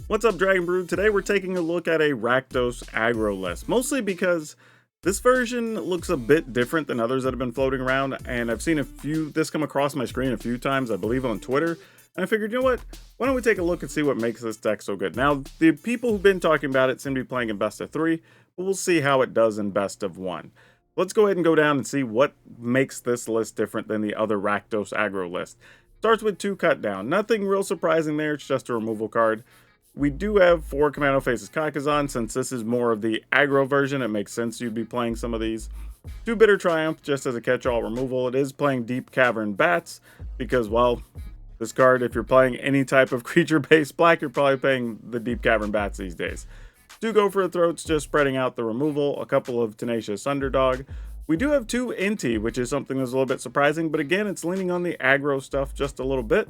What's up, Dragon Brood? Today we're taking a look at a Rakdos Aggro list, mostly because this version looks a bit different than others that have been floating around, and I've seen this come across my screen a few times, I believe on Twitter, and I figured, you know what, why don't we take a look and see what makes this deck so good. Now, the people who've been talking about it seem to be playing in best of 3, but we'll see how it does in best of 1. Let's go ahead and go down and see what makes this list different than the other Rakdos Aggro list. Starts with 2 cut down. Nothing real surprising there, it's just a removal card. We do have 4 Commando Faces Kakazan. Since this is more of the aggro version, it makes sense you'd be playing some of these. 2 Bitter Triumph, just as a catch-all removal. It is playing Deep Cavern Bats, because, well, this card, if you're playing any type of creature-based black, you're probably playing the Deep Cavern Bats these days. 2 Go for the Throats, just spreading out the removal. A couple of Tenacious Underdog. We do have 2 Inti, which is something that's a little bit surprising, but again, it's leaning on the aggro stuff just a little bit.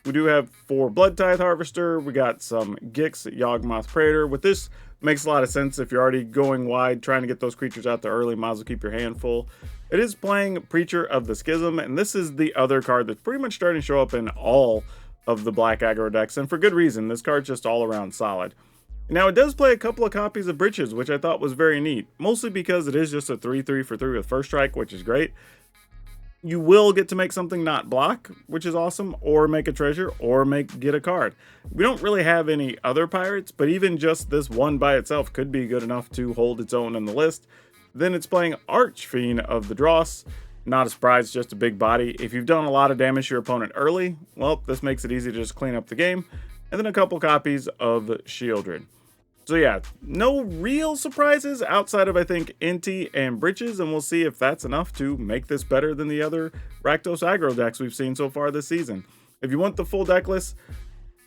We do have 4 Blood Tithe Harvester. We got some Gix Yawgmoth Praetor. With this, makes a lot of sense if you're already going wide, trying to get those creatures out there early. Might as well keep your hand full. It is playing Preacher of the Schism, and this is the other card that's pretty much starting to show up in all of the black aggro decks, and for good reason. This card's just all around solid. Now, it does play a couple of copies of Britches, which I thought was very neat, mostly because it is just a 3/3 for 3 with First Strike, which is great. You will get to make something not block, which is awesome, or make a treasure, or get a card. We don't really have any other pirates, but even just this one by itself could be good enough to hold its own in the list. Then it's playing Archfiend of the Dross. Not a surprise, just a big body. If you've done a lot of damage to your opponent early, well, this makes it easy to just clean up the game. And then a couple copies of Shieldred. So yeah, no real surprises outside of, I think, Inti and Britches, and we'll see if that's enough to make this better than the other Rakdos Aggro decks we've seen so far this season. If you want the full deck list,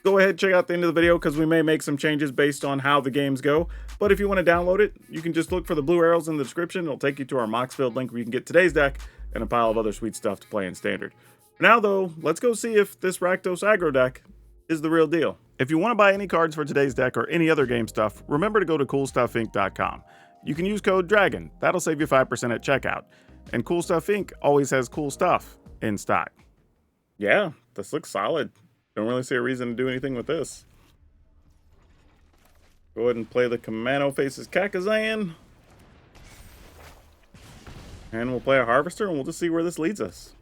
go ahead and check out the end of the video, because we may make some changes based on how the games go. But if you want to download it, you can just look for the blue arrows in the description. It'll take you to our Moxfield link where you can get today's deck and a pile of other sweet stuff to play in Standard. For now, though, let's go see if this Rakdos Aggro deck is the real deal. If you want to buy any cards for today's deck or any other game stuff, remember to go to CoolStuffInc.com. You can use code DRAGON. That'll save you 5% at checkout. And Cool Stuff Inc. always has cool stuff in stock. Yeah, this looks solid. Don't really see a reason to do anything with this. Go ahead and play the Commando Faces Kakazan. And we'll play a Harvester, and we'll just see where this leads us.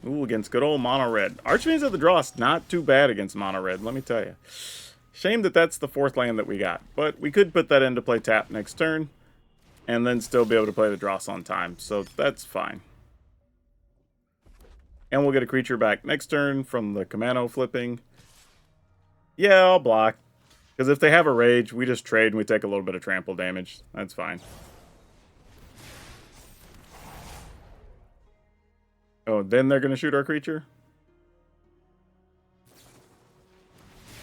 Ooh, against good old Mono Red. Archfiends of the Dross, not too bad against Mono Red, let me tell you. Shame that that's the 4th land that we got. But we could put that in to play tap next turn. And then still be able to play the Dross on time. So that's fine. And we'll get a creature back next turn from the Commando flipping. Yeah, I'll block. Because if they have a Rage, we just trade and we take a little bit of trample damage. That's fine. Oh, then they're going to shoot our creature?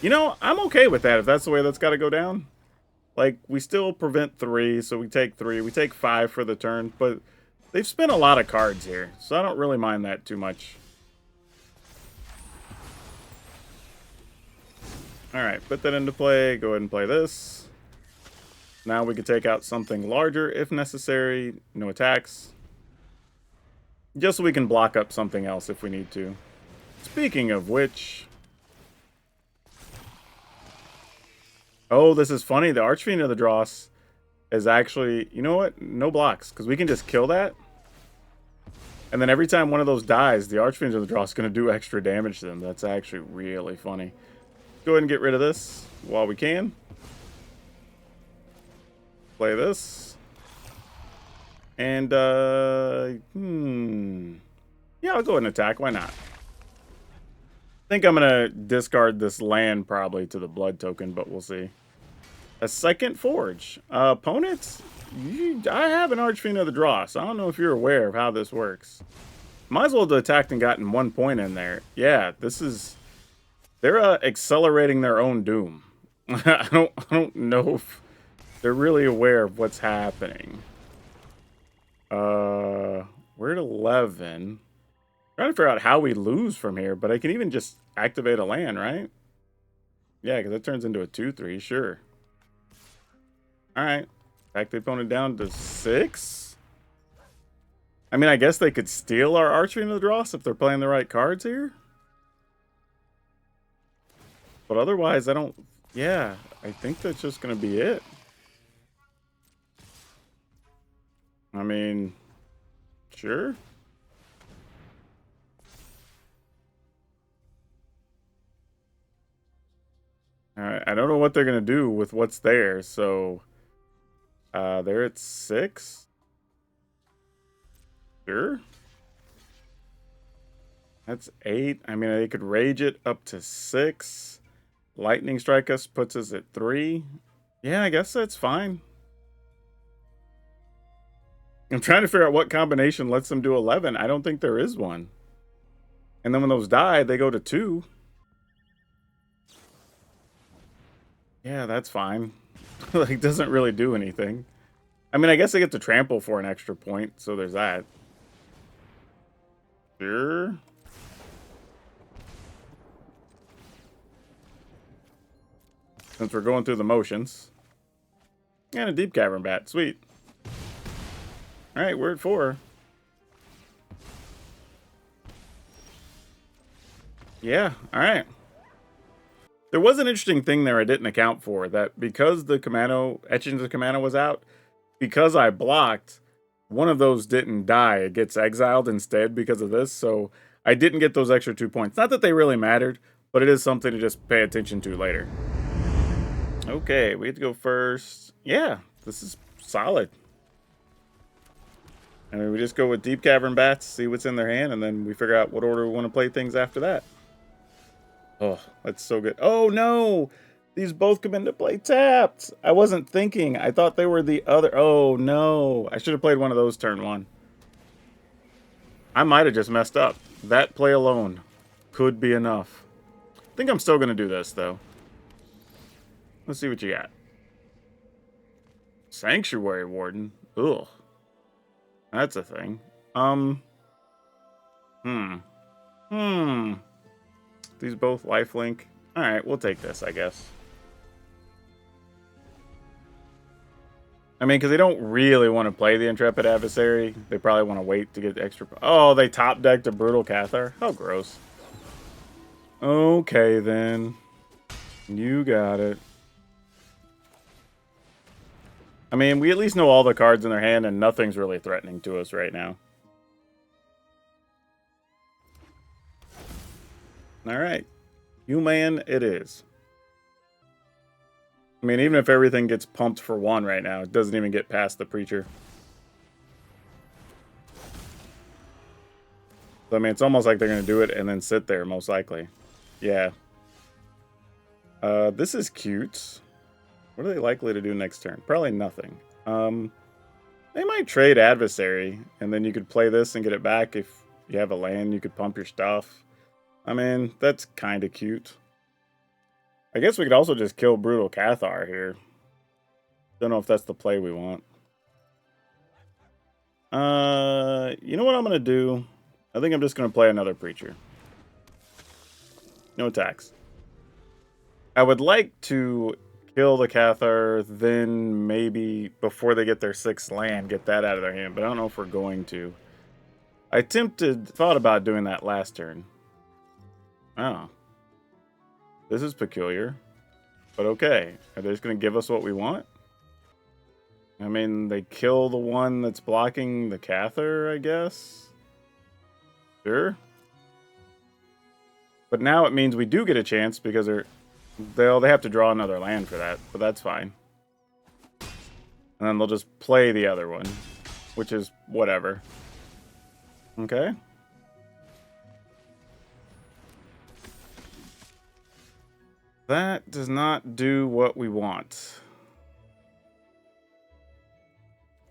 You know, I'm okay with that if that's the way that's got to go down. Like, we still prevent 3, so we take 3. We take 5 for the turn, but they've spent a lot of cards here, so I don't really mind that too much. Alright, put that into play. Go ahead and play this. Now we can take out something larger if necessary. No attacks. Just so we can block up something else if we need to. Speaking of which... Oh, this is funny. The Archfiend of the Dross is actually... You know what? No blocks, because we can just kill that. And then every time one of those dies, the Archfiend of the Dross is going to do extra damage to them. That's actually really funny. Go ahead and get rid of this while we can. Play this. And, yeah, I'll go ahead and attack. Why not? I think I'm going to discard this land probably to the blood token, but we'll see. A second Forge. Opponents, I have an Archfiend of the Dross. I don't know if you're aware of how this works. Might as well have attacked and gotten 1 point in there. Yeah, this is... They're accelerating their own doom. I don't know if they're really aware of what's happening. We're at 11. Trying to figure out how we lose from here, but I can even just activate a land, right? Yeah, because it turns into a 2/3, sure. Alright. Back the opponent down to 6. I mean, I guess they could steal our Archfiend of the Dross if they're playing the right cards here. But otherwise, I don't... Yeah, I think that's just going to be it. I mean, sure. Alright, I don't know what they're going to do with what's there, so... they're at 6? Sure. That's 8. I mean, they could rage it up to 6. Lightning Strike us puts us at 3. Yeah, I guess that's fine. I'm trying to figure out what combination lets them do 11. I don't think there is one. And then when those die, they go to 2. Yeah, that's fine. Like, doesn't really do anything. I mean, I guess they get to trample for an extra point, so there's that. Sure. Since we're going through the motions. And a Deep Cavern Bat. Sweet. Alright, we're at 4. Yeah, alright. There was an interesting thing there I didn't account for. That because the Commando, Etchings of Commando was out, because I blocked, one of those didn't die. It gets exiled instead because of this, so I didn't get those extra 2 points. Not that they really mattered, but it is something to just pay attention to later. Okay, we have to go first. Yeah, this is solid. I mean, we just go with Deep Cavern Bats, see what's in their hand, and then we figure out what order we want to play things after that. Oh, that's so good. Oh, no! These both come into play tapped! I wasn't thinking. I thought they were the other... Oh, no. I should have played one of those turn 1. I might have just messed up. That play alone could be enough. I think I'm still going to do this, though. Let's see what you got. Sanctuary Warden? Ugh. That's a thing. These both lifelink. Alright, we'll take this, I guess. I mean, because they don't really want to play the Intrepid Adversary. They probably want to wait to get extra... Oh, they top decked a Brutal Cathar? How gross. Okay, then. You got it. I mean, we at least know all the cards in their hand, and nothing's really threatening to us right now. Alright. Human it is. I mean, even if everything gets pumped for 1 right now, it doesn't even get past the Preacher. So, I mean, it's almost like they're going to do it and then sit there, most likely. Yeah. This is cute. What are they likely to do next turn? Probably nothing. They might trade Adversary, and then you could play this and get it back. If you have a land, you could pump your stuff. I mean, that's kind of cute. I guess we could also just kill Brutal Cathar here. Don't know if that's the play we want. You know what I'm going to do? I think I'm just going to play another Preacher. No attacks. I would like to kill the Cathar, then maybe before they get their 6th land, get that out of their hand, but I don't know if we're going to. I thought about doing that last turn. Oh. This is peculiar. But okay. Are they just going to give us what we want? I mean, they kill the one that's blocking the Cathar, I guess? Sure. But now it means we do get a chance because they have to draw another land for that, but that's fine. And then they'll just play the other one, which is whatever. Okay. That does not do what we want.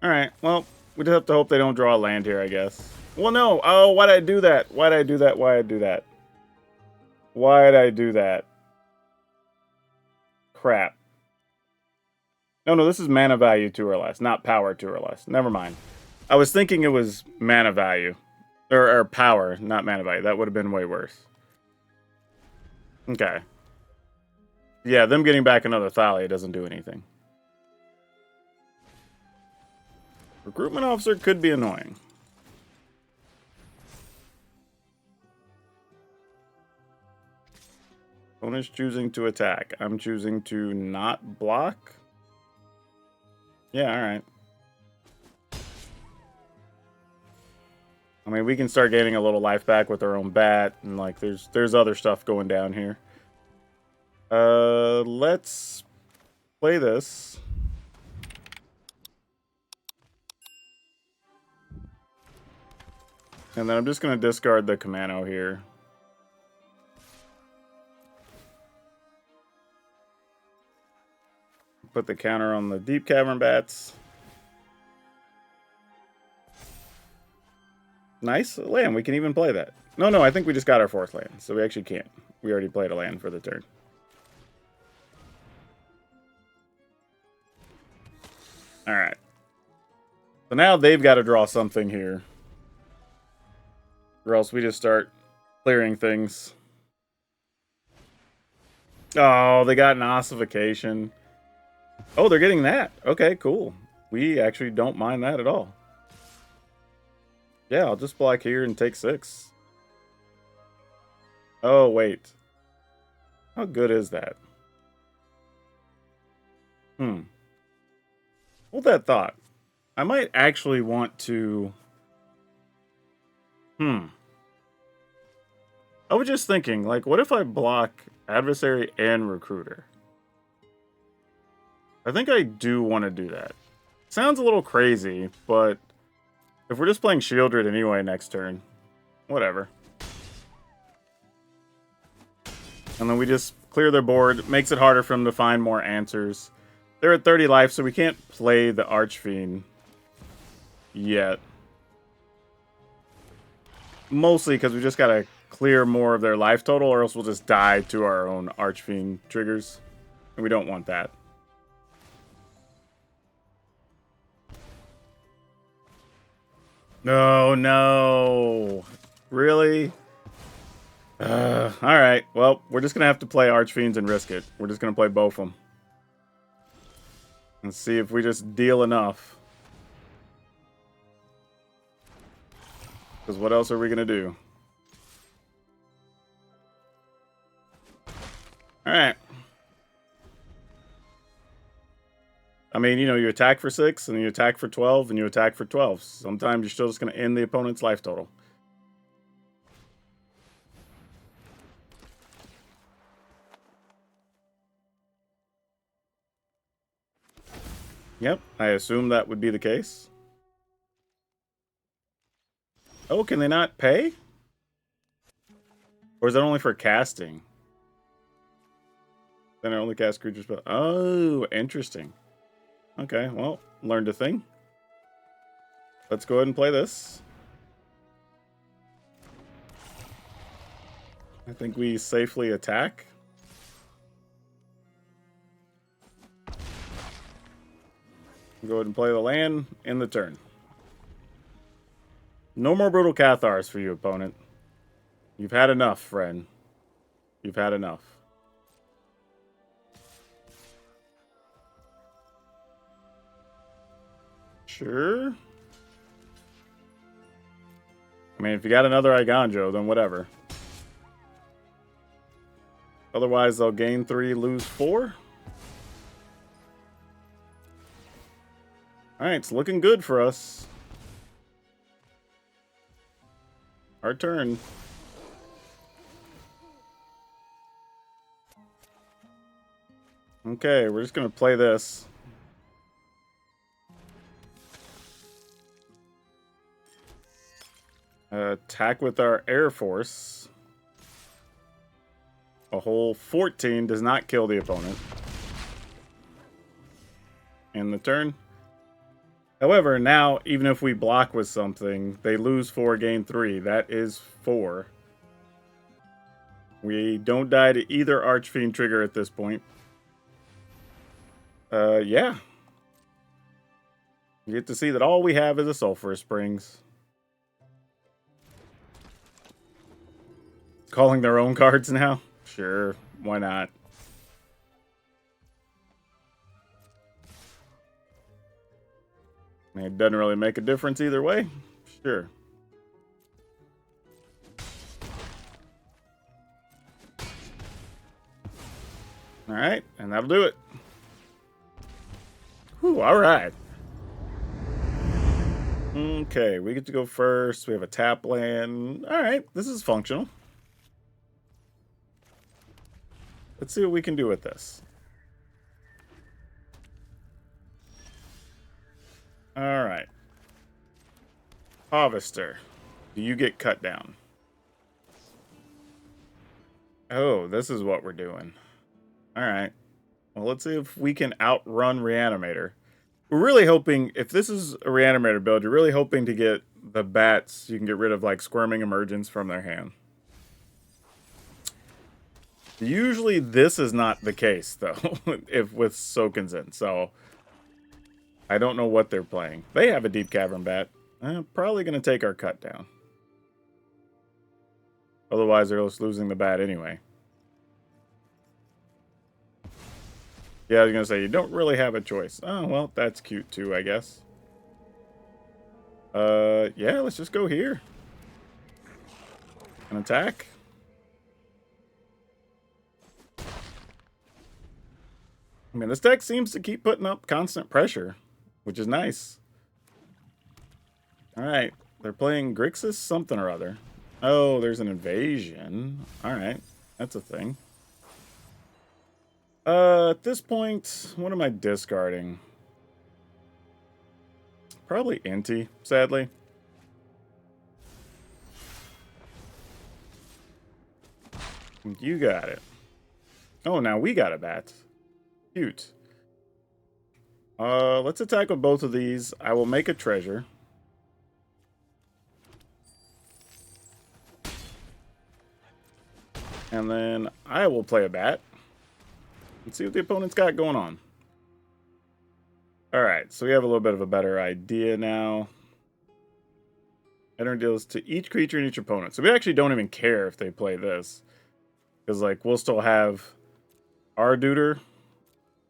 Alright, well, we just have to hope they don't draw a land here, I guess. Well, no! Oh, why'd I do that? Why'd I do that? Why'd I do that? Why'd I do that? Crap. No, this is mana value 2 or less, not power 2 or less. Never mind. I was thinking it was mana value. Or power, not mana value. That would have been way worse. Okay. Yeah, them getting back another Thalia doesn't do anything. Recruitment Officer could be annoying. Opponent's choosing to attack. I'm choosing to not block. Yeah, alright. I mean, we can start gaining a little life back with our own bat, and like there's other stuff going down here. Let's play this. And then I'm just going to discard the Commando here. Put the counter on the Deep Cavern Bats. Nice land. We can even play that. No, I think we just got our 4th land, so we actually can't. We already played a land for the turn. Alright. So now they've got to draw something here. Or else we just start clearing things. Oh, they got an ossification. Oh, they're getting that. Okay, cool. We actually don't mind that at all. Yeah, I'll just block here and take 6. Oh, wait. How good is that? Hold that thought. I might actually want to... I was just thinking, like, what if I block Adversary and Recruiter? I think I do want to do that. Sounds a little crazy, but if we're just playing Shieldred anyway next turn, whatever. And then we just clear their board. Makes it harder for them to find more answers. They're at 30 life, so we can't play the Archfiend yet. Mostly because we just gotta clear more of their life total, or else we'll just die to our own Archfiend triggers. And we don't want that. No. Really? Alright, well, we're just gonna have to play Archfiends and risk it. We're just gonna play both of them. And see if we just deal enough. Because what else are we gonna do? Alright. I mean, you know, you attack for 6, and you attack for 12, and you attack for 12. Sometimes you're still just going to end the opponent's life total. Yep, I assume that would be the case. Oh, can they not pay? Or is that only for casting? Then I only cast creatures, but... Oh, interesting. Okay, well, learned a thing. Let's go ahead and play this. I think we safely attack. Go ahead and play the land in the turn. No more Brutal Cathars for you, opponent. You've had enough, friend. You've had enough. Sure. I mean, if you got another Iganjo, then whatever. Otherwise, they'll gain 3, lose 4. Alright, it's looking good for us. Our turn. Okay, we're just going to play this. Attack with our Air Force. A whole 14 does not kill the opponent. In the turn. However, now, even if we block with something, they lose 4, gain 3. That is 4. We don't die to either Archfiend trigger at this point. Yeah. You get to see that all we have is a Sulphurous Springs. Calling their own cards now? Sure, why not? I mean, it doesn't really make a difference either way. Sure. All right, and that'll do it. Whew, all right. Okay, we get to go first. We have a tap land. All right, this is functional. Let's see what we can do with this. All right. Harvester. Do you get cut down? Oh, this is what we're doing. All right. Well, let's see if we can outrun Reanimator. We're really hoping, if this is a Reanimator build, you're really hoping to get the bats. You can get rid of, like, Squirming Emergence from their hand. Usually this is not the case, though, if with Soakin' Zen. So, I don't know what they're playing. They have a Deep Cavern Bat. Probably going to take our cut down. Otherwise, they're just losing the bat anyway. Yeah, I was going to say, you don't really have a choice. Oh, well, that's cute too, I guess. Yeah, let's just go here. An attack. I mean, this deck seems to keep putting up constant pressure, which is nice. Alright, they're playing Grixis something or other. Oh, there's an invasion. Alright, that's a thing. At this point, what am I discarding? Probably Inti, sadly. You got it. Oh, now we got a bat. Cute. Let's attack with both of these. I will make a treasure. And then I will play a bat. Let's see what the opponent's got going on. Alright, so we have a little bit of a better idea now. Enter deals to each creature and each opponent. So we actually don't even care if they play this. Because, like, we'll still have our Duder.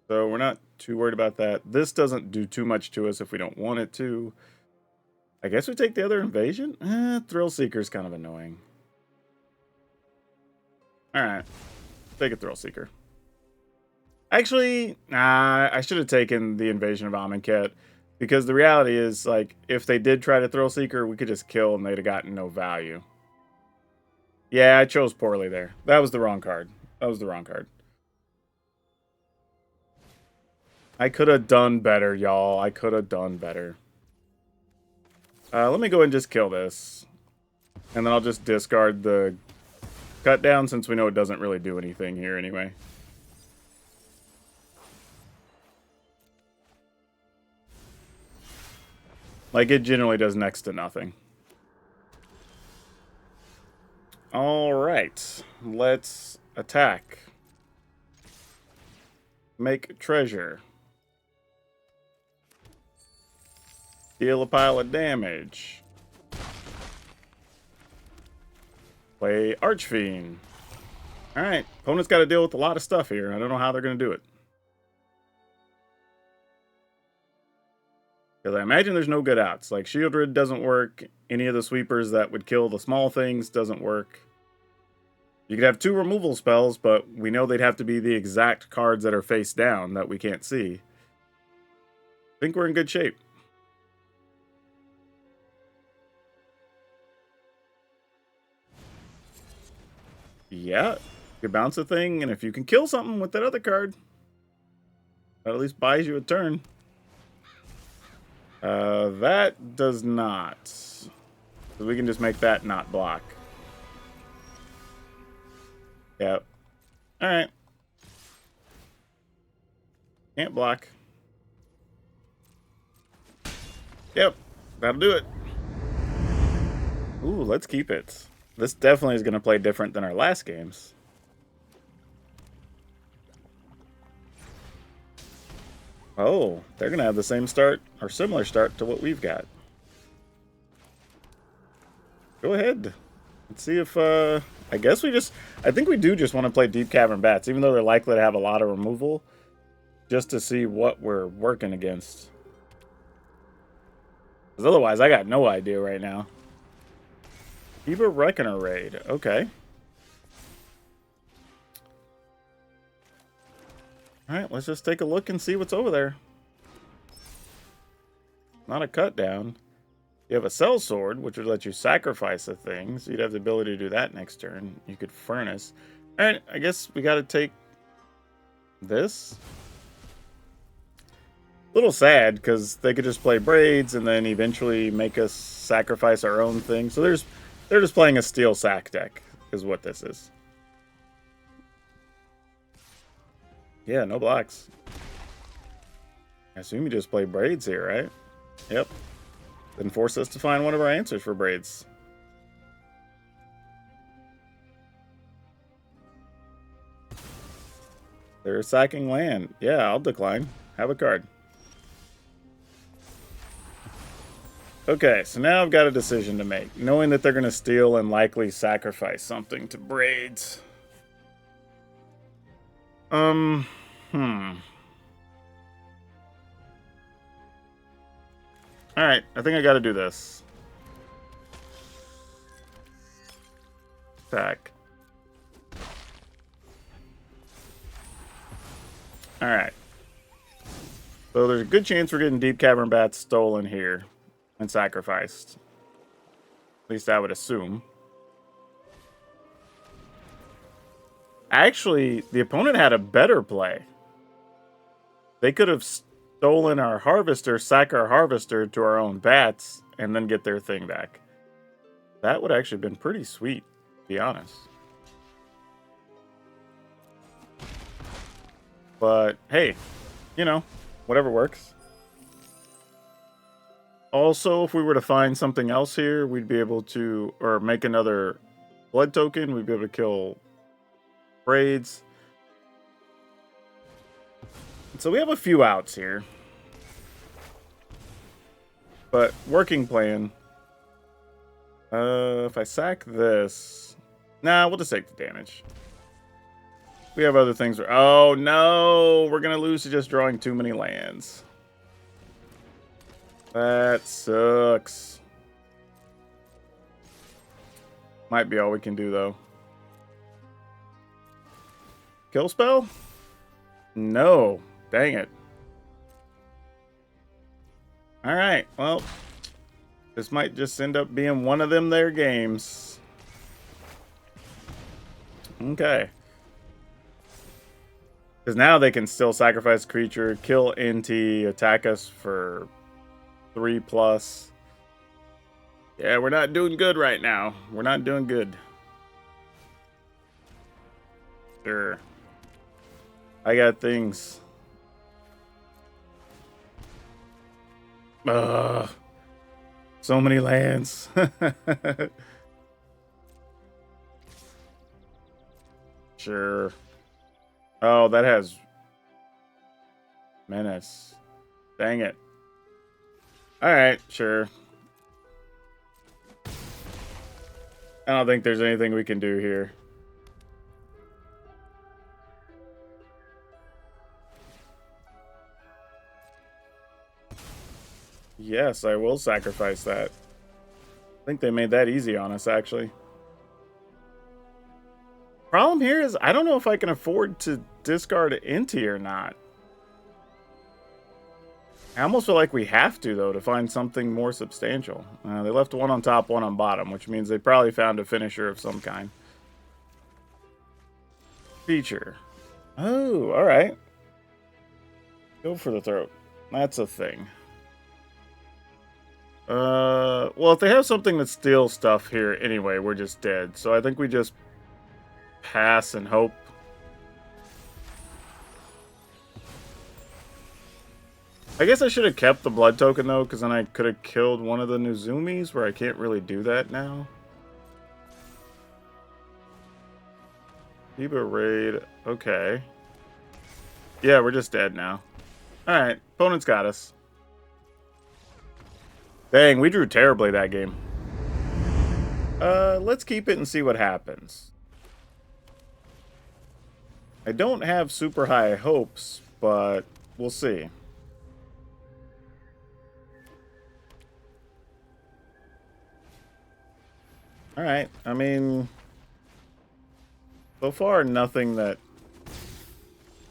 So we're not too worried about that. This doesn't do too much to us if we don't want it to. I guess we take the other invasion? Thrill Seeker's kind of annoying. Alright. Take a Thrill Seeker. Actually, nah, I should have taken the Invasion of Amonkhet. Because the reality is, like, if they did try to Thrill Seeker, we could just kill and they'd have gotten no value. Yeah, I chose poorly there. That was the wrong card. That was the wrong card. I could have done better, y'all. I could have done better. Let me go and just kill this. And then I'll just discard the cut down since we know it doesn't really do anything here anyway. Like, it generally does next to nothing. Alright. Let's attack. Make treasure. Deal a pile of damage. Play Archfiend. Alright. Opponent's got to deal with a lot of stuff here. I don't know how they're going to do it. Because I imagine there's no good outs. Like, Shieldred doesn't work. Any of the sweepers that would kill the small things doesn't work. You could have 2 removal spells, but we know they'd have to be the exact cards that are face down that we can't see. I think we're in good shape. Yeah, you bounce a thing, and if you can kill something with that other card, that at least buys you a turn. That does not. So we can just make that not block. Yep. Alright. Can't block. Yep. That'll do it. Ooh, let's keep it. This definitely is going to play different than our last games. Oh, they're going to have the same start, or similar start to what we've got. Go ahead. Let's see if, I guess I think we do just want to play Deep Cavern Bats, even though they're likely to have a lot of removal, just to see what we're working against. Because otherwise, I got no idea right now. Eva Reckoner Raid. Okay. Alright, let's just take a look and see what's over there. Not a cut down. You have a Cell Sword, which would let you sacrifice a thing, so you'd have the ability to do that next turn. You could Furnace. Alright, I guess we gotta take this. A little sad, because they could just play Braids and then eventually make us sacrifice our own thing. So they're just playing a Steel Sack deck, is what this is. Yeah, no blocks. I assume you just play Braids here, right? Yep. Then force us to find one of our answers for Braids. They're sacking land. Yeah, I'll decline. Have a card. Okay, so now I've got a decision to make. Knowing that they're going to steal and likely sacrifice something to Braids. Alright, I think I gotta do this. Attack. Alright. So there's a good chance we're getting Deep Cavern Bats stolen here and sacrificed. At least I would assume. Actually, the opponent had a better play. They could have stolen our Harvester, sack our Harvester to our own Bats, and then get their thing back. That would actually have been pretty sweet, to be honest. But, hey, you know, whatever works. Also, if we were to find something else here, we'd be able to, or make another blood token, we'd be able to kill Braids. So we have a few outs here. But working plan. If I sack this. Nah, we'll just take the damage. We have other things. Oh no! We're gonna lose to just drawing too many lands. That sucks. Might be all we can do though. Kill spell? No. Dang it. Alright, well. This might just end up being one of them there games. Okay. Because now they can still sacrifice a creature, kill NT, attack us for 3+. Yeah, we're not doing good right now. We're not doing good. Sure. I got things. Ugh. So many lands. Sure. Oh, that has Menace. Dang it. Alright, sure. I don't think there's anything we can do here. Yes, I will sacrifice that. I think they made that easy on us, actually. Problem here is, I don't know if I can afford to discard Inti or not. I almost feel like we have to, though, to find something more substantial. They left one on top, one on bottom, which means they probably found a finisher of some kind. Feature. Oh, alright. Go for the throat. That's a thing. Well, if they have something that steals stuff here anyway, we're just dead. So I think we just pass and hope. I guess I should have kept the blood token, though, because then I could have killed one of the Nezumis, where I can't really do that now. Eba raid. Okay. Yeah, we're just dead now. Alright, opponent's got us. Dang, we drew terribly that game. Let's keep it and see what happens. I don't have super high hopes, but we'll see. Alright, I mean, so far nothing that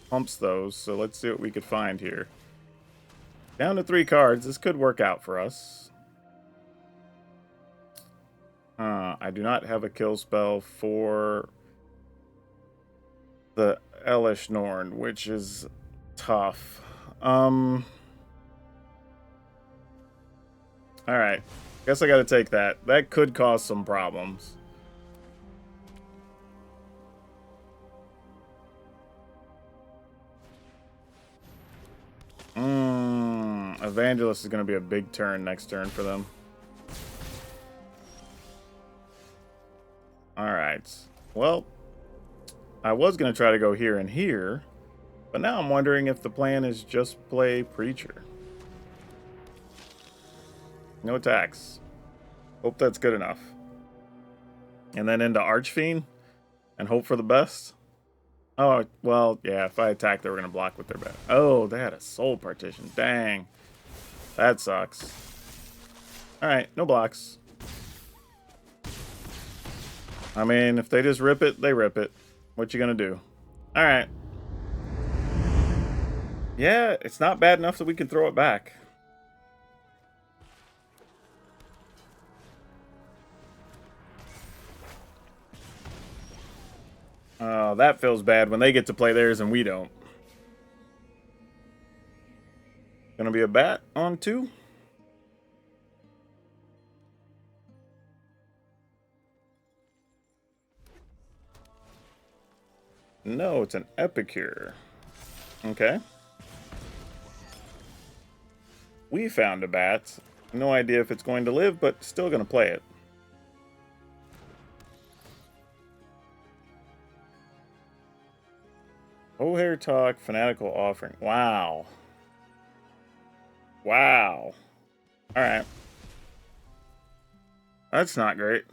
pumps those, so let's see what we could find here. Down to 3 cards. This could work out for us. I do not have a kill spell for the Elish Norn, which is tough. Alright. Guess I gotta take that. That could cause some problems. Evangelist is gonna be a big turn next turn for them. Alright. Well, I was going to try to go here and here, but now I'm wondering if the plan is just play Preacher. No attacks. Hope that's good enough. And then into Archfiend and hope for the best. Oh, well, yeah, if I attack, they were going to block with their bat. Oh, they had a Soul Partition. Dang. That sucks. Alright, no blocks. I mean, if they just rip it, they rip it. What you gonna do? Alright. Yeah, it's not bad enough that we can throw it back. Oh, that feels bad when they get to play theirs and we don't. Gonna be a bat on 2. No, it's an Epicure. Okay. We found a bat. No idea if it's going to live, but still going to play it. O'Hare Talk, Fanatical Offering. Wow. Wow. Alright. That's not great.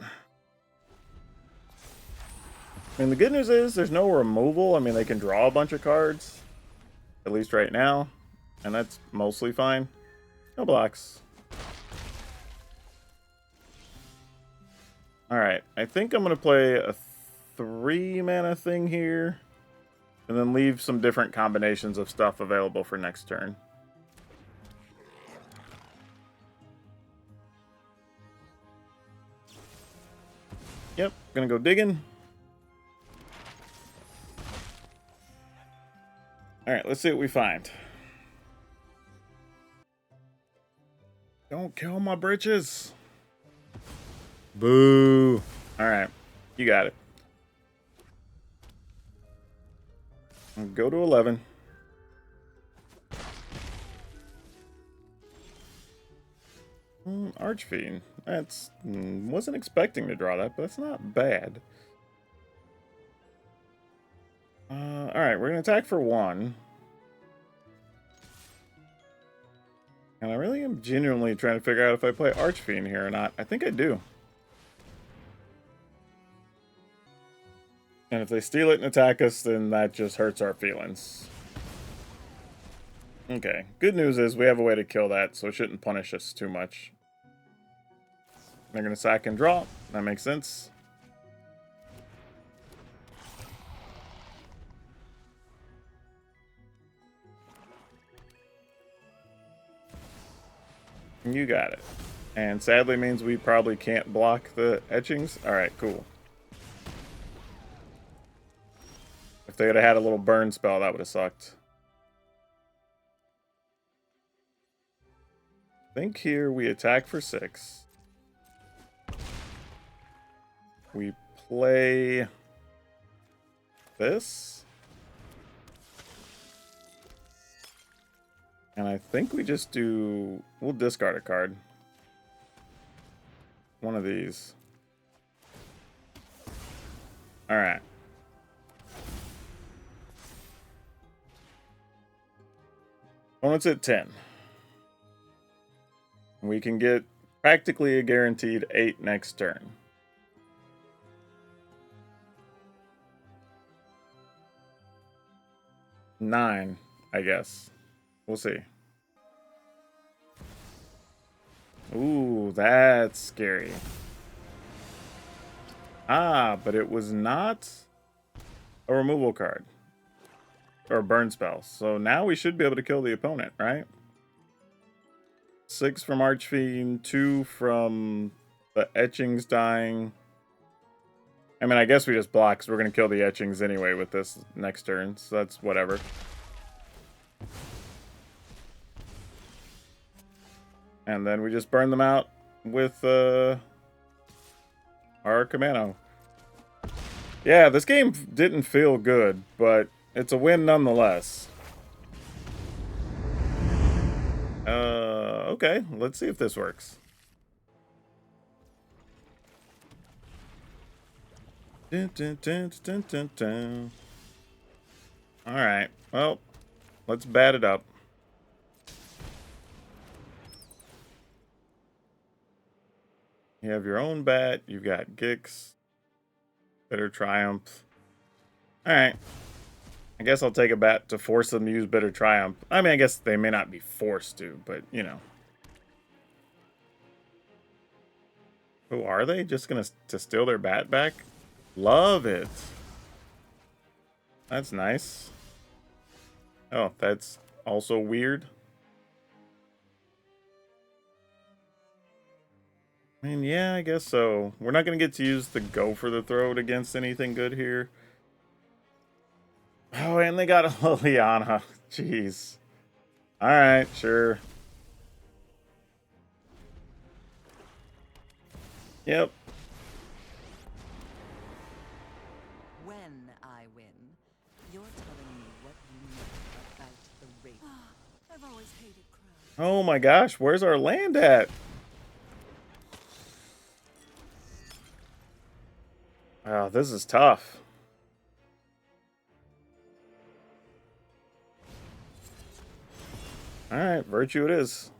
I mean, the good news is there's no removal. I mean, they can draw a bunch of cards. At least right now. And that's mostly fine. No blocks. Alright, I think I'm going to play a 3-mana thing here. And then leave some different combinations of stuff available for next turn. Yep, gonna go digging. Alright, let's see what we find. Don't kill my britches. Boo. Alright, you got it. Go to 11. Archfiend. That's... wasn't expecting to draw that, but that's not bad. Alright, we're going to attack for 1. And I really am genuinely trying to figure out if I play Archfiend here or not. I think I do. And if they steal it and attack us, then that just hurts our feelings. Okay, good news is we have a way to kill that, so it shouldn't punish us too much. They're going to sack and draw. That makes sense. You got it. And sadly means we probably can't block the etchings. Alright, cool. If they would have had a little burn spell, that would have sucked. I think here we attack for 6. We play this. And I think we just do... we'll discard a card. One of these. Alright. Opponent's at 10. We can get practically a guaranteed 8 next turn. Nine, I guess. We'll see. Ooh, that's scary. Ah, but it was not a removal card. or burn spells. So now we should be able to kill the opponent, right? 6 from Archfiend, 2 from the Etchings dying. I mean, I guess we just block because we're going to kill the Etchings anyway with this next turn, so that's whatever. And then we just burn them out with our Kamano. Yeah, this game didn't feel good, but it's a win nonetheless. Okay, let's see if this works. Dun, dun, dun, dun, dun, dun. All right, well, let's bat it up. You have your own bat. You've got Gix. Bitter Triumph. All right. I guess I'll take a bat to force them to use Bitter Triumph. I mean, I guess they may not be forced to, but, you know. Who are they? Just going to steal their bat back? Love it. That's nice. Oh, that's also weird. I mean, yeah, I guess so. We're not going to get to use the Go for the Throat against anything good here. Oh, and they got a Liliana. Jeez. Alright, sure. Yep. When I win, you're telling me what you know about the rape. I've always hated crowds. Oh my gosh, where's our land at? Oh, this is tough. Alright, Virtue it is.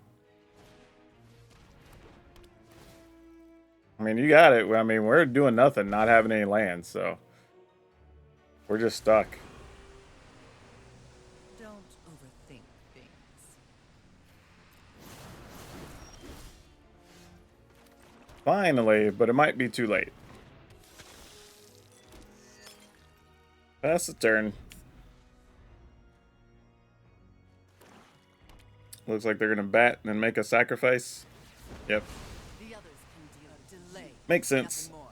I mean, you got it. I mean, we're doing nothing, not having any land, so we're just stuck. Don't overthink things. Finally, but it might be too late. Pass the turn. Looks like they're gonna bat and then make a sacrifice. Yep. The others can deal a delay. Makes sense. Nothing more.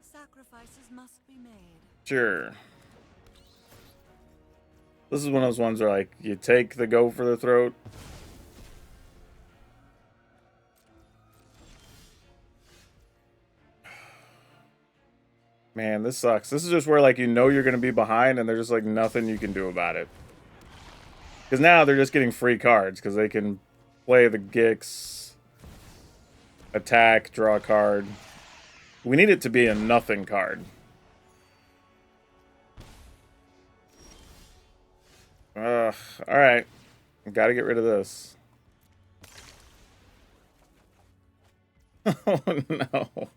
Sacrifices must be made. Sure. This is one of those ones where, like, you take the Go for the Throat. Man, this sucks. This is just where, like, you know you're going to be behind and there's just, like, nothing you can do about it. Because now they're just getting free cards because they can play the Gix, attack, draw a card. We need it to be a nothing card. Alright. Gotta get rid of this. Oh, no.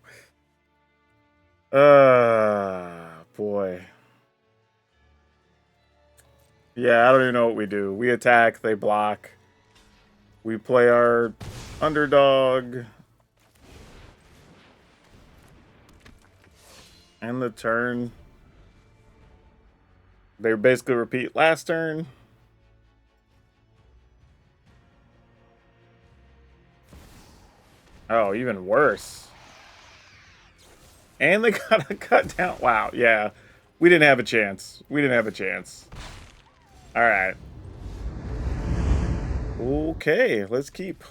Boy. Yeah, I don't even know what we do. We attack, they block. We play our underdog. End the turn. They basically repeat last turn. Oh, even worse. And they got a cut down. Wow, yeah. We didn't have a chance. We didn't have a chance. Alright. Okay, let's keep.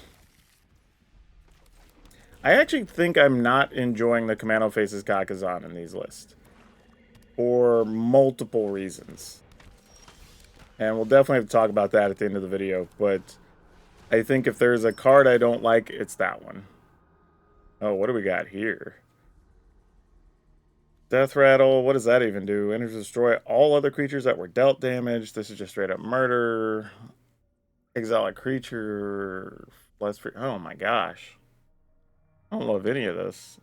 I actually think I'm not enjoying the Commando Faces Kakazan in these lists. For multiple reasons. And we'll definitely have to talk about that at the end of the video. But I think if there's a card I don't like, it's that one. Oh, what do we got here? Death Rattle, what does that even do? Enters destroy all other creatures that were dealt damage. This is just straight up murder. Exile a creature. Less free. Oh my gosh. I don't love any of this.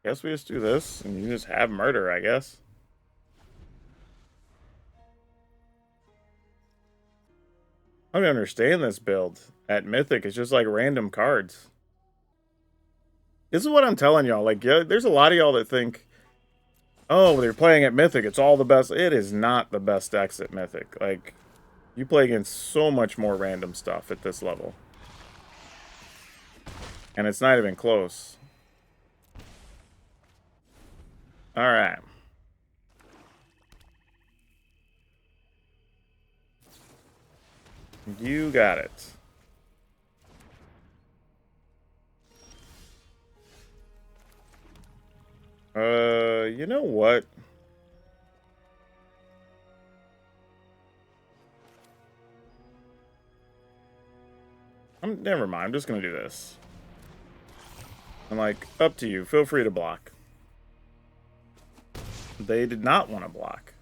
Guess we just do this and you just have murder, I guess. I don't understand this build. At Mythic, it's just like random cards. This is what I'm telling y'all. Like, yeah, there's a lot of y'all that think, Oh, they're playing at Mythic. It's all the best. It is not the best decks at Mythic. Like, you play against so much more random stuff at this level. And it's not even close. Alright. You got it. You know what? Never mind. I'm just gonna do this. I'm like, up to you. Feel free to block. They did not want to block.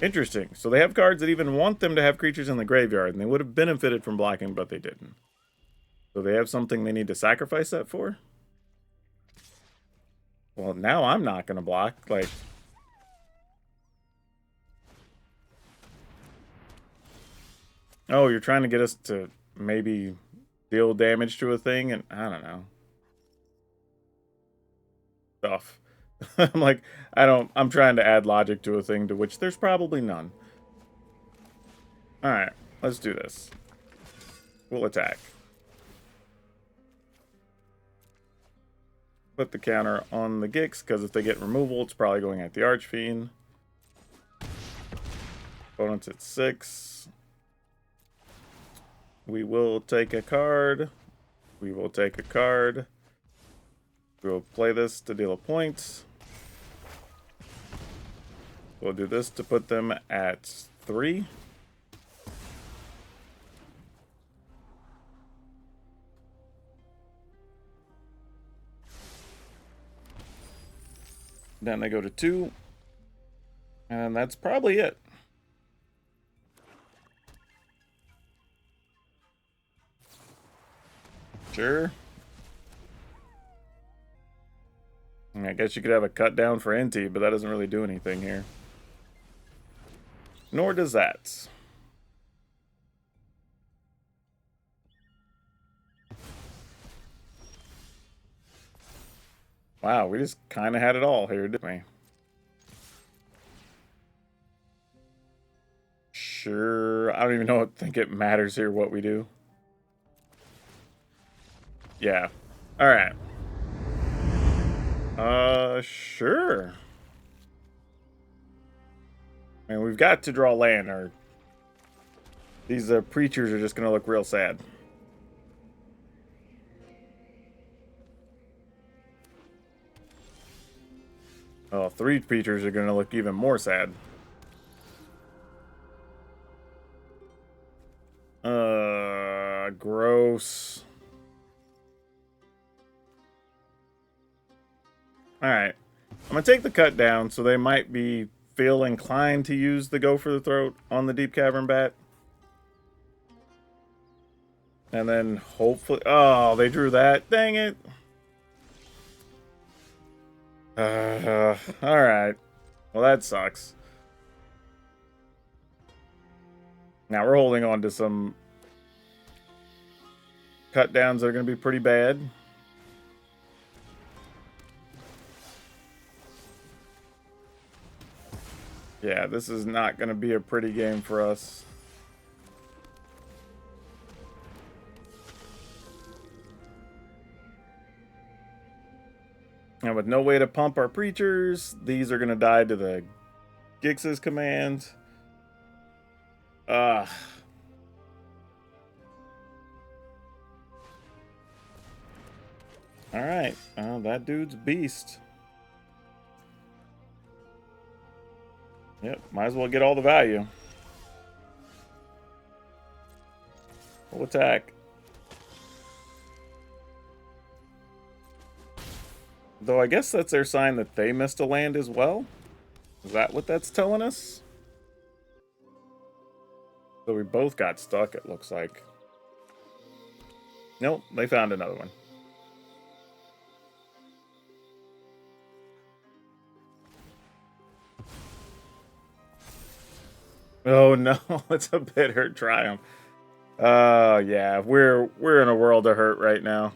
Interesting. So they have cards that even want them to have creatures in the graveyard, and they would have benefited from blocking, but they didn't. So they have something they need to sacrifice that for? Well, now I'm not going to block. Like, oh, you're trying to get us to maybe deal damage to a thing? And I don't know. Stuff. I'm like, I'm trying to add logic to a thing to which there's probably none. Alright, let's do this. We'll attack. Put the counter on the Gix, because if they get removal, it's probably going at the Archfiend. Opponent's at 6. We will take a card. We will take a card. We will play this to deal a point. We'll do this to put them at 3. Then they go to 2. And that's probably it. Sure. I guess you could have a cut down for NT, but that doesn't really do anything here. Nor does that. Wow, we just kind of had it all here, didn't we? Sure. I don't even think it matters here what we do. Yeah. Alright. Sure. I mean, we've got to draw land, or these preachers are just going to look real sad. Oh, 3 preachers are going to look even more sad. Gross. Alright. I'm going to take the cut down, so they might feel inclined to use the Go for the Throat on the Deep Cavern Bat. And then hopefully... Oh, they drew that. Dang it. Alright. Well, that sucks. Now we're holding on to some cut downs that are going to be pretty bad. Yeah, this is not going to be a pretty game for us. And with no way to pump our preachers, these are going to die to the Gix's command. Alright, that dude's beast. Yep, might as well get all the value. We'll attack. Though I guess that's their sign that they missed a land as well. Is that what that's telling us? So we both got stuck, it looks like. Nope, they found another one. Oh no, it's a bitter triumph. Yeah, we're in a world of hurt right now.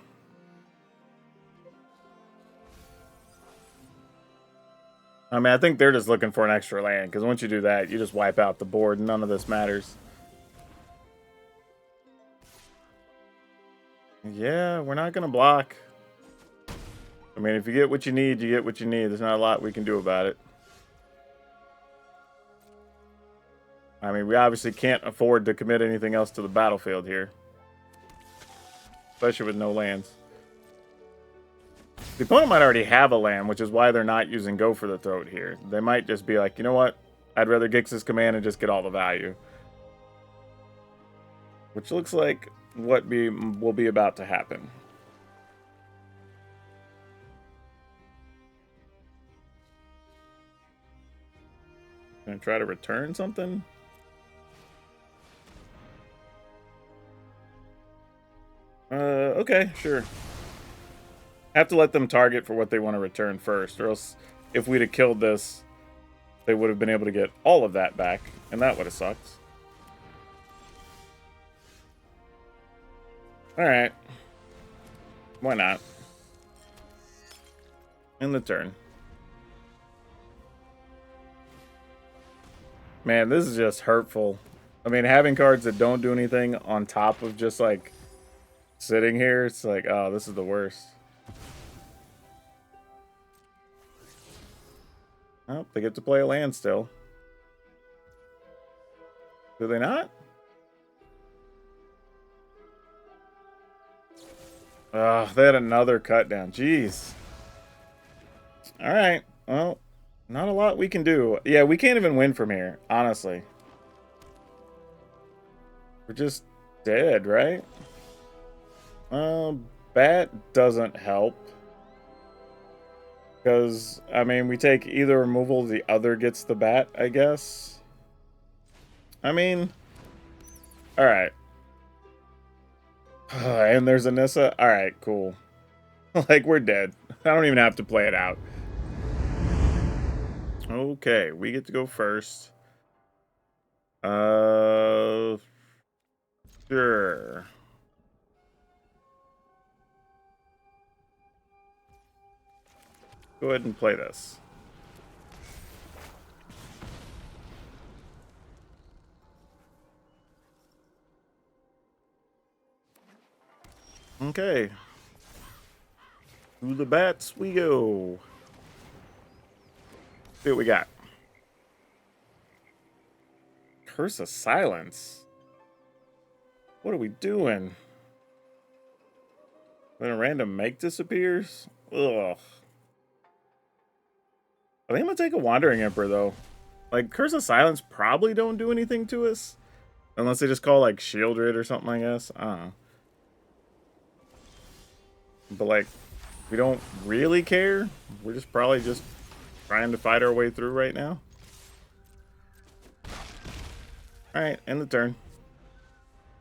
I mean, I think they're just looking for an extra land, because once you do that, you just wipe out the board, and none of this matters. Yeah, we're not going to block. I mean, if you get what you need, you get what you need. There's not a lot we can do about it. I mean, we obviously can't afford to commit anything else to the battlefield here. Especially with no lands. The opponent might already have a land, which is why they're not using Go for the Throat here. They might just be like, you know what? I'd rather Grixis command and just get all the value. Which looks like what will be about to happen. Gonna try to return something? Okay, sure. Have to let them target for what they want to return first, or else if we'd have killed this, they would have been able to get all of that back, and that would have sucked. Alright. Why not? In the turn. Man, this is just hurtful. I mean, having cards that don't do anything on top of just, like, sitting here, it's like, oh, this is the worst. Oh, they get to play a land still. Do they not? They had another cut down. Jeez. Alright. Well, not a lot we can do. Yeah, we can't even win from here, honestly. We're just dead, right? Bat doesn't help. Because, I mean, we take either removal, the other gets the bat, I guess. I mean, alright. And there's a Nissa? Alright, cool. Like, we're dead. I don't even have to play it out. Okay, we get to go first. Sure. Go ahead and play this. Okay. To the bats we go. See what we got. Curse of Silence. What are we doing? When a random make disappears? Ugh. I think I'm gonna take a Wandering Emperor though. Like, Curse of Silence probably don't do anything to us. Unless they just call like Shieldred or something, I guess. I don't know. But like, we don't really care. We're just probably just trying to fight our way through right now. Alright, end the turn.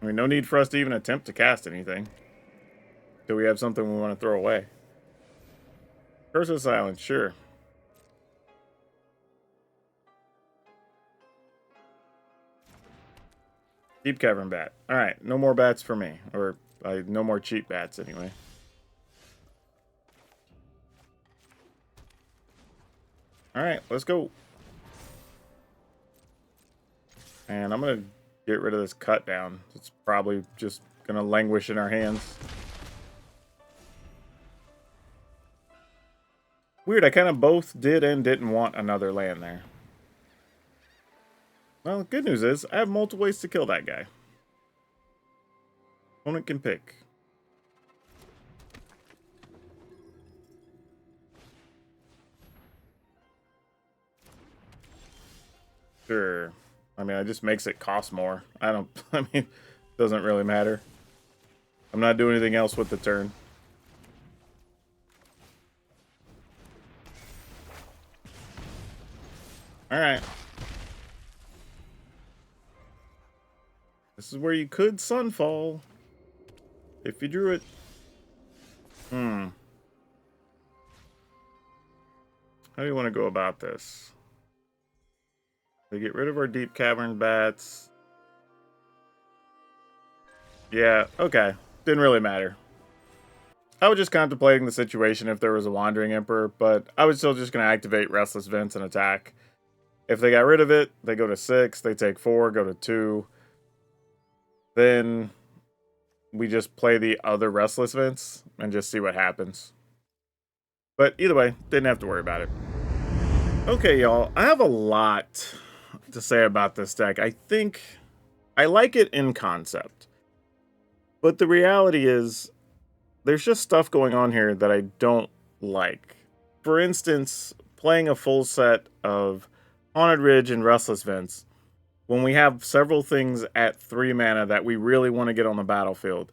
I mean, no need for us to even attempt to cast anything. Till we have something we want to throw away. Curse of Silence, sure. Deep Cavern Bat. Alright, no more bats for me. Or, no more cheap bats, anyway. Alright, let's go. And I'm going to get rid of this cut down. It's probably just going to languish in our hands. Weird, I kind of both did and didn't want another land there. Well, good news is, I have multiple ways to kill that guy. Opponent can pick. Sure. I mean, it just makes it cost more. I mean, it doesn't really matter. I'm not doing anything else with the turn. Alright. This is where you could Sunfall. If you drew it. How do you want to go about this? We get rid of our Deep Cavern Bats. Yeah, okay. Didn't really matter. I was just contemplating the situation if there was a Wandering Emperor, but I was still just going to activate Restless Vince and attack. If they got rid of it, they go to 6, they take 4, go to 2. Then we just play the other Restless Vince and just see what happens. But either way, didn't have to worry about it. Okay, y'all, I have a lot to say about this deck. I think I like it in concept. But the reality is, there's just stuff going on here that I don't like. For instance, playing a full set of Haunted Ridge and Restless Vince, when we have several things at 3 mana that we really want to get on the battlefield,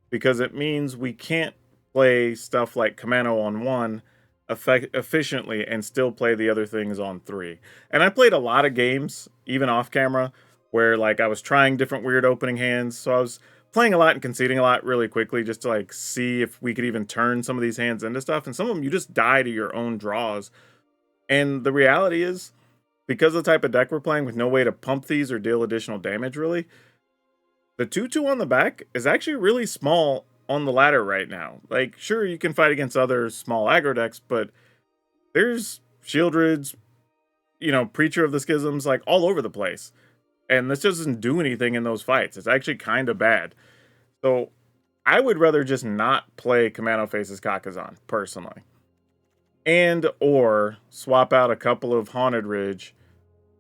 because it means we can't play stuff like Commando on 1 efficiently and still play the other things on 3. And I played a lot of games, even off camera, where like I was trying different weird opening hands, so I was playing a lot and conceding a lot really quickly just to like see if we could even turn some of these hands into stuff, and some of them you just die to your own draws. And the reality is, because of the type of deck we're playing with no way to pump these or deal additional damage really, the 2/2 on the back is actually really small on the ladder right now. Like, sure, you can fight against other small aggro decks, but there's Shieldred's, you know, Preacher of the Schisms, like all over the place. And this just doesn't do anything in those fights. It's actually kind of bad. So I would rather just not play Commando Faces Kakazan, personally. And or swap out a couple of Haunted Ridge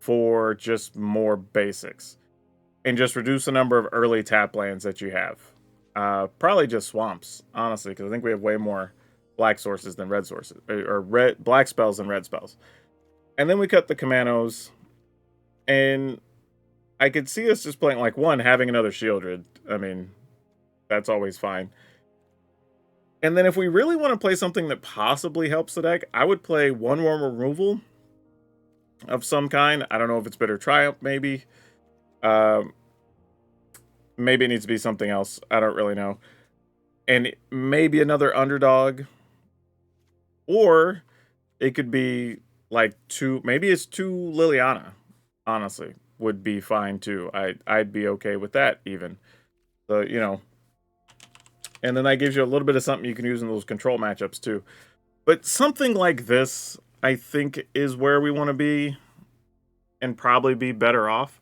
for just more basics. And just reduce the number of early tap lands that you have. Probably just swamps, honestly, because I think we have way more black sources than red sources. Or black spells than red spells. And then we cut the Commandos. And I could see us just playing, like, one, having another Shieldred. I mean, that's always fine. And then if we really want to play something that possibly helps the deck, I would play one more removal of some kind. I don't know if it's Bitter Triumph, maybe. Maybe it needs to be something else. I don't really know. And maybe another Underdog. Or it could be, like, maybe it's 2 Liliana, honestly. Would be fine too. I'd be okay with that even. So, you know. And then that gives you a little bit of something you can use in those control matchups too. But something like this, I think, is where we want to be and probably be better off.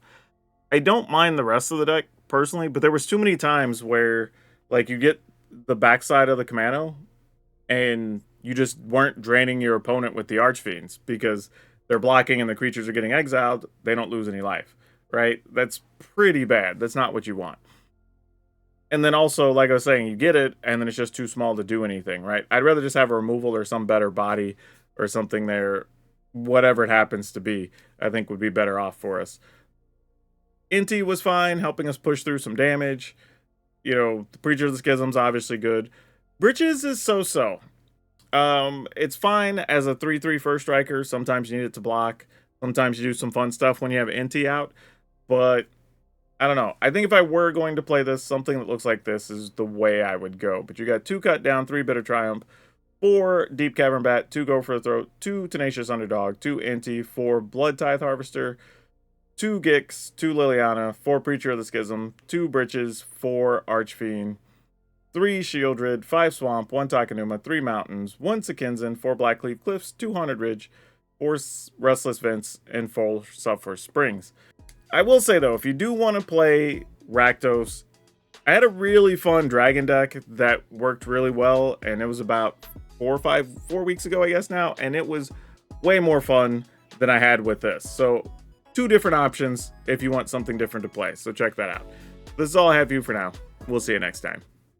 I don't mind the rest of the deck personally, but there was too many times where like you get the backside of the Commando and you just weren't draining your opponent with the Archfiends because they're blocking and the creatures are getting exiled, they don't lose any life, right? That's pretty bad. That's not what you want. And then also, like I was saying, you get it, and then it's just too small to do anything, right? I'd rather just have a removal or some better body or something there, whatever it happens to be, I think would be better off for us. Inti was fine, helping us push through some damage. You know, the Preacher of the Schism's obviously good. Britches is so-so. It's fine as a 3/3 first striker. Sometimes you need it to block. Sometimes you do some fun stuff when you have Inti out. But I don't know. I think if I were going to play this, something that looks like this is the way I would go. But you got 2 Cut Down, 3 Bitter Triumph, 4 Deep Cavern Bat, 2 Go for the Throat, 2 Tenacious Underdog, 2 Inti, 4 Blood Tithe Harvester, 2 Gix, 2 Liliana, 4 Preacher of the Schism, 2 Britches, 4 Archfiend, 3 Shieldred, 5 Swamp, 1 Takenuma, 3 Mountains, 1 Sekinzen, 4 Blackleaf Cliffs, 2 Haunted Ridge, 4 Restless Vince, and 4 Sulphur Springs. I will say though, if you do want to play Rakdos, I had a really fun dragon deck that worked really well, and it was about 4 weeks ago, I guess now, and it was way more fun than I had with this. So 2 different options if you want something different to play, so check that out. This is all I have for you for now. We'll see you next time.